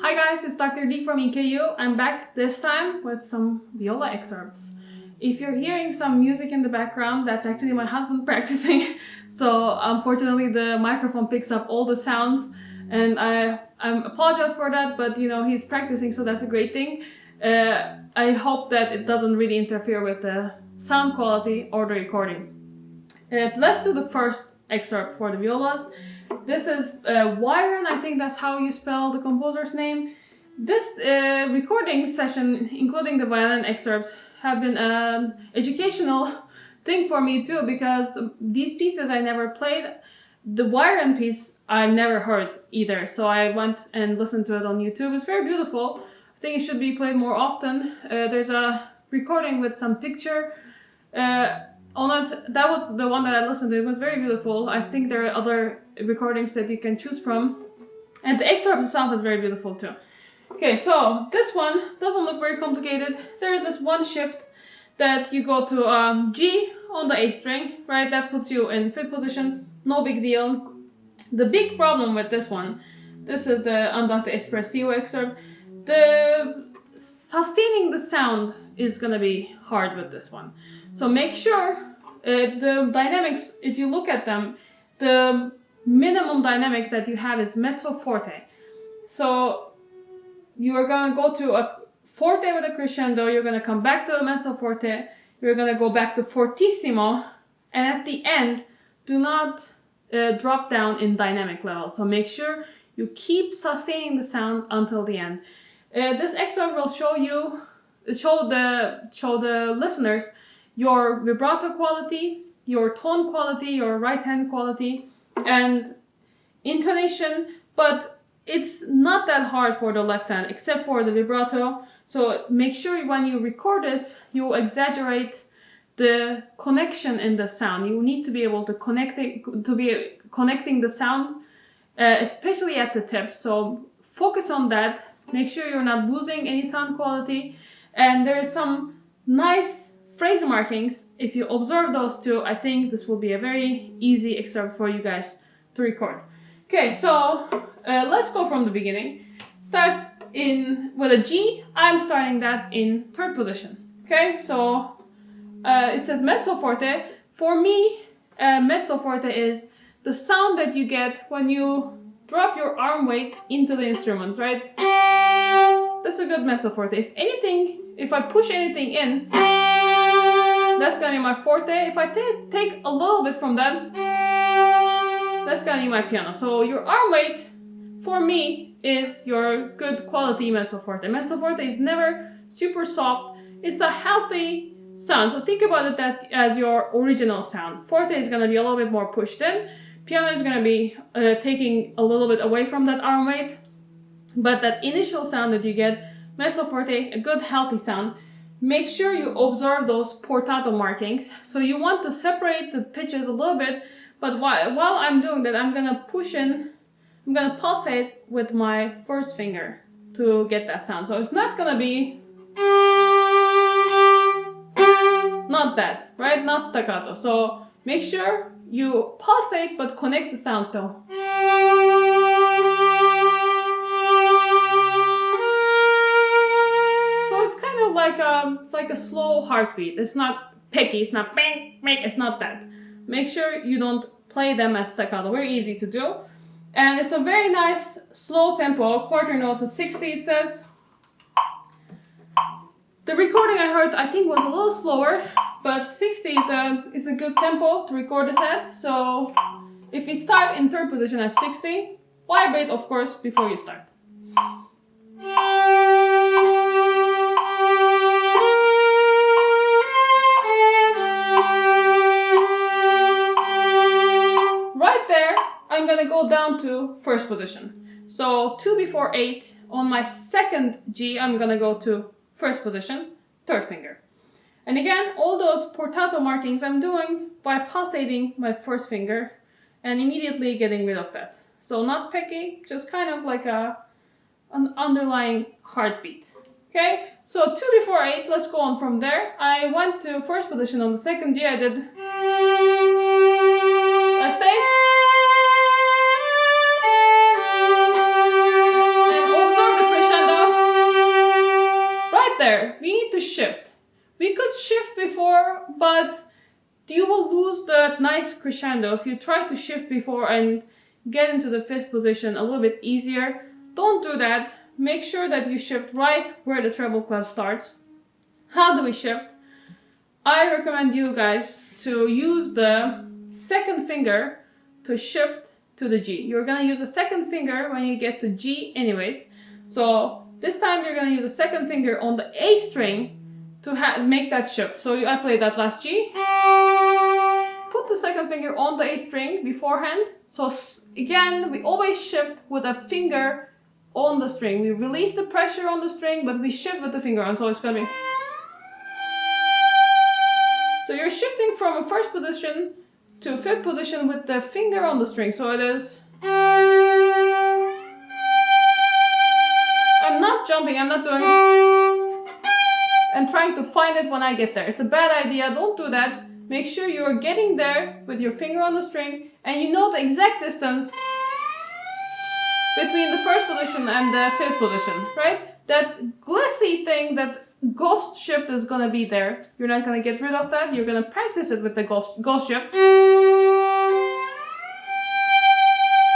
Hi guys, it's Dr. D from EKU. I'm back this time with some viola excerpts. If you're hearing some music in the background, that's actually my husband practicing. So unfortunately the microphone picks up all the sounds and I apologize for that, but you know, he's practicing, so that's a great thing. I hope that it doesn't really interfere with the sound quality or the recording. Let's do the first excerpt for the violas. This is Wyron, I think that's how you spell the composer's name. This recording session, including the violin excerpts, have been an educational thing for me too, because these pieces I never played. The Wyron piece I've never heard either, so I went and listened to it on YouTube. It's very beautiful. I think it should be played more often. There's a recording with some picture on it. That was the one that I listened to. It was very beautiful. I think there are other recordings that you can choose from, and the excerpt itself is very beautiful too. Okay, so this one doesn't look very complicated. There is this one shift that you go to G on the A string, right? That puts you in fifth position. No big deal. The big problem with this one, this is the Andante Espressivo excerpt. The sustaining the sound is gonna be hard with this one. So make sure the dynamics, if you look at them, the minimum dynamic that you have is mezzo forte. So you are going to go to a forte with a crescendo, you're going to come back to a mezzo forte, you're going to go back to fortissimo, and at the end, do not drop down in dynamic level. So make sure you keep sustaining the sound until the end. This excerpt will show the listeners your vibrato quality, your tone quality, your right hand quality, and intonation, but it's not that hard for the left hand, except for the vibrato. So make sure when you record this, you exaggerate the connection in the sound. You need to be able to connecting the sound, especially at the tip. So focus on that. Make sure you're not losing any sound quality. And there is some nice phrase markings. If you observe those two, I think this will be a very easy excerpt for you guys to record. Okay, so let's go from the beginning. Starts with a G. I'm starting that in third position. Okay, so it says mezzo forte. For me, mezzo forte is the sound that you get when you drop your arm weight into the instrument, right? That's a good mezzo forte. If I push anything in, that's gonna be my forte. If I take a little bit from that, that's gonna be my piano. So your arm weight, for me, is your good quality mezzo forte. Mezzo forte is never super soft. It's a healthy sound. So think about it as your original sound. Forte is gonna be a little bit more pushed in. Piano is gonna be taking a little bit away from that arm weight. But that initial sound that you get, mezzo forte, a good healthy sound. Make sure you observe those portato markings. So you want to separate the pitches a little bit, but while I'm doing that, I'm gonna push in, I'm gonna pulsate with my first finger to get that sound. So it's not gonna be, not that, right? Not staccato. So make sure you pulsate, but connect the sound still. Like a slow heartbeat. It's not picky, it's not bang, bang, it's not that. Make sure you don't play them as staccato, very easy to do. And it's a very nice slow tempo, quarter note to 60 it says. The recording I heard I think was a little slower, but 60 is a good tempo to record this at. So if we start in third position at 60, vibrate of course before you start. I'm gonna go down to first position. So 2 before 8, on my second G, I'm gonna go to first position, third finger. And again, all those portato markings I'm doing by pulsating my first finger and immediately getting rid of that. So not picky, just kind of like an underlying heartbeat. Okay, so 2 before 8, let's go on from there. I went to first position on the second G, I did a stay. And observe the here, we need to shift. We could shift before, but you will lose that nice crescendo if you try to shift before and get into the fifth position a little bit easier. Don't do that. Make sure that you shift right where the treble clef starts. How do we shift? I recommend you guys to use the second finger to shift to the G. You're gonna use a second finger when you get to G anyways. So this time you're gonna use a second finger on the A string to make that shift. So I played that last G. Put the second finger on the A string beforehand. So again, we always shift with a finger on the string. We release the pressure on the string, but we shift with the finger on. So it's gonna be... So you're shifting from a first position to fifth position with the finger on the string. So it is... I'm not jumping, I'm not doing... and trying to find it when I get there. It's a bad idea, don't do that. Make sure you're getting there with your finger on the string and you know the exact distance between the first position and the fifth position, right? That glissy thing, that ghost shift is gonna be there. You're not gonna get rid of that. You're gonna practice it with the ghost shift.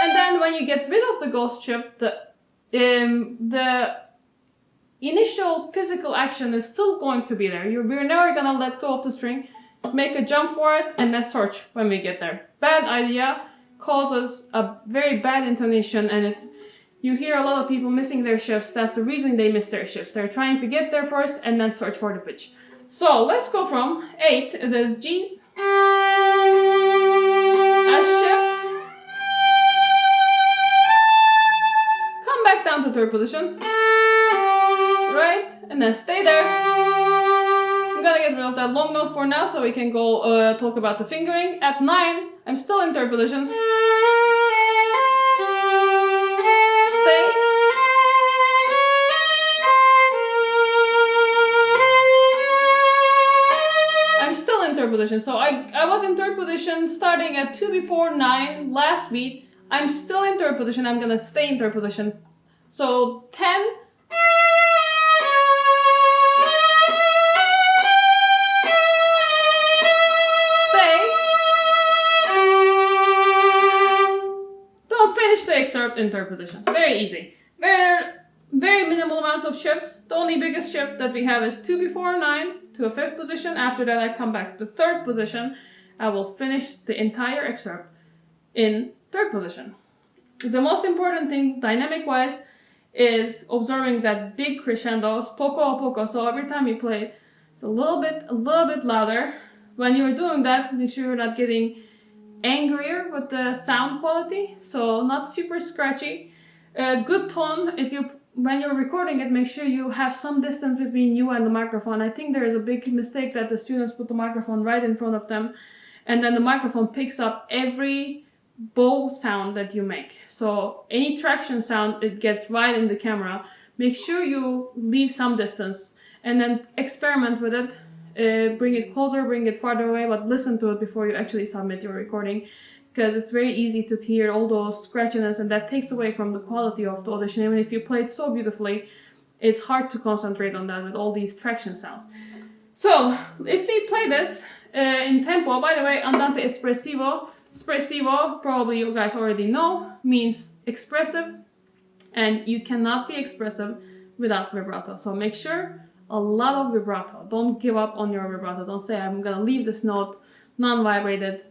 And then when you get rid of the ghost shift, the initial physical action is still going to be there. We're never gonna let go of the string, make a jump for it, and then search when we get there. Bad idea, causes a very bad intonation, and if you hear a lot of people missing their shifts, that's the reason they miss their shifts. They're trying to get there first and then search for the pitch. So let's go from 8, it is G's, a shift, come back down to third position, right, and then stay there. I'm gonna get rid of that long note for now so we can go talk about the fingering. At 9, I'm still in third position. Stay. I'm still in third position. So I was in third position starting at 2 before 9, last beat. I'm still in third position. I'm gonna stay in third position. So 10. The excerpt in third position. Very easy. Very minimal amounts of shifts. The only biggest shift that we have is 2 before 9 to a fifth position. After that I come back to third position. I will finish the entire excerpt in third position. The most important thing dynamic wise is observing that big crescendos, poco a poco. So every time you play it's a little bit louder. When you're doing that, make sure you're not getting angrier with the sound quality, so not super scratchy. Good tone. When you're recording it, make sure you have some distance between you and the microphone. I think there is a big mistake that the students put the microphone right in front of them, and then the microphone picks up every bow sound that you make. So any traction sound, it gets right in the camera. Make sure you leave some distance and then experiment with it. Bring it closer, bring it farther away, but listen to it before you actually submit your recording, because it's very easy to hear all those scratchiness and that takes away from the quality of the audition. Even if you play it so beautifully, it's hard to concentrate on that with all these traction sounds. So if we play this in tempo, by the way, andante espressivo, espressivo, probably you guys already know, means expressive, and you cannot be expressive without vibrato. So make sure a lot of vibrato. Don't give up on your vibrato. Don't say I'm gonna leave this note non-vibrated.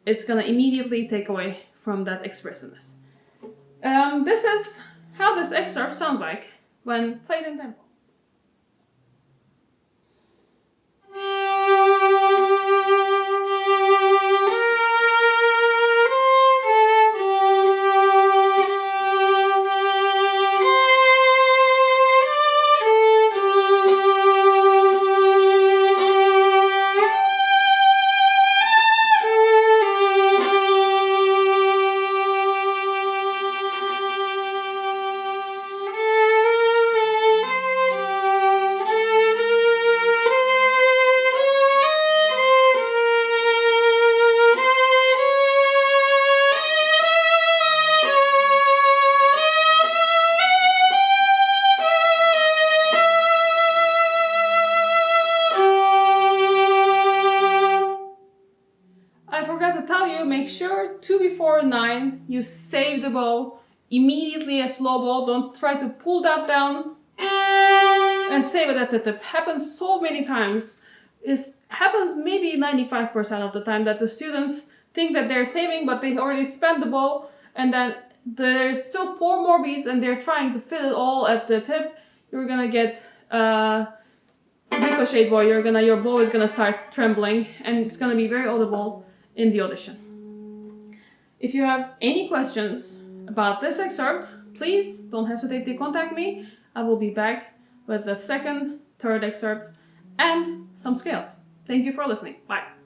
It's gonna immediately take away from that expressiveness. This is how this excerpt sounds like when played in tempo. 2 before 9, you save the bow, immediately a slow bow, don't try to pull that down, and save it at the tip. Happens so many times. It happens maybe 95% of the time that the students think that they're saving, but they already spent the bow, and then there's still 4 more beats and they're trying to fit it all at the tip. You're gonna get ricochet bow. Your bow is gonna start trembling, and it's gonna be very audible in the audition. If you have any questions about this excerpt, please don't hesitate to contact me. I will be back with the second, third excerpt and some scales. Thank you for listening. Bye.